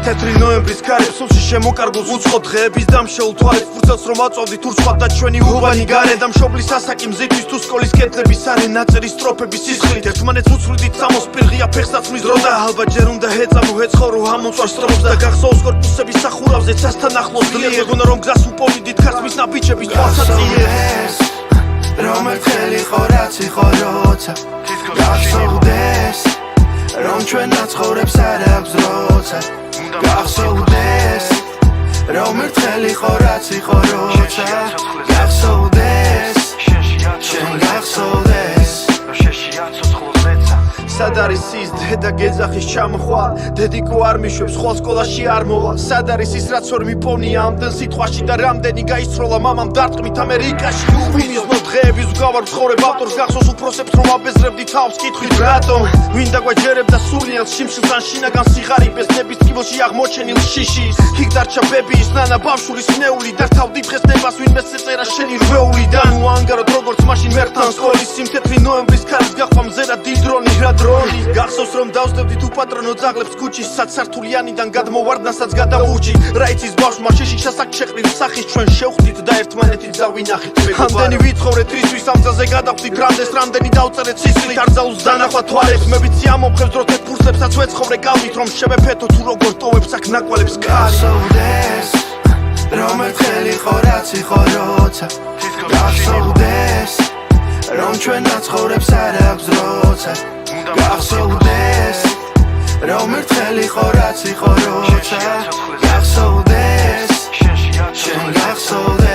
თეთრი ნოემბრის ქარებს სულში შემოკარგულს უცხო დღეების დამშეულ თვალებს ფურცელს რომ აწვავდით ურცხვად და ჩვენი უბანი გარე და მშობლის ასაკი მზისთვის თუ სკოლის კედლების არე ნაწერი სტროფების სისხლით ერთმანეთს უცვლიდით სამოს პირღია ფეხსაცმლის დრო და ალბათ ჯერ უნდა ეწამო ეცხოვრო ამოწვარ სტროფს და გახსოვს კორპუსების სახურავზე სასთან ახლოს ძლიერ მეგონა რომ გზას უპოვიდით ქარწმის ნაბიჯების თვალსაჩინოს რომ ერთხელ იყო რაც იყო როცა გახსოვდეს რომ ჩვენ ნაცხოვრებს არ აქვს როცა გახსოვდეს რომ ერთხელ იყო რაც იყო როცა გახსოვდეს შენ გახსოვდეს სად არის ის დედა გეძახის ჩამოხვა დედიკო არ მიშვებს ხვალ სკოლაში არ მოვა სად არის ის რაც ვერ მიპოვნია ამდენ სიტყვაში და რამდენი გაისროლა მამამ დარტყმით ამერიკაში უვინიზნო დღეების გავარ ცხოვრებ ავტორს გახსოვს უფროსებს რომ აბეზრებდი თავს კითხვით რატომ ვინ დაგვაჯერებდა სულიერ შიმშილს ან შინაგან სიღარიბეს ნების ტკივილში აღმოჩენილ შიშის იქ დარჩა ბებიის ნანა ბავშურის ნეული და თავდით დღეს ნებას ვინმე წეწერა შენი რვეულიდან უანგაროდ როგორც მაშინ მერთან სკოლის სიმთეთრი ნოემბრის ქარის გაყვა მზერა დილდრონი რა გახსოვს რომ დავსდებდით უპატრონო ძაღლებს ქუჩის საცართულიანიდან გადმოვარდნასაც გადავურჩით რა იცის ბავშვმა შიში შესაკ შეყრილ სახის ჩვენ შევხვდით და ერთმანეთით დავინახეთ ამდენი ვიცხოვრეთ რისთვის ამ გზაზე გადავხდით გრანდეს რამდენი დავწერეთ სისხლით არ ძალუს დანახვა თვალებს მე ვიცი ამობხებს დრო თეთ ფურსებსაც ვეცხოვრე გავით რომ შევეფეთო თუ როგორ ტოვებს აქ ნაკვალებს გახსოვდეს რომ ერთხელ იყო რაც იყო როცა გახსოვდეს რომ ჩვენ ნაცხოვრებს არ აქვს როცა გახსოვდეს რომ ერთხელ იყო რაც იყო როცა გახსოვდეს შენ გახსოვდეს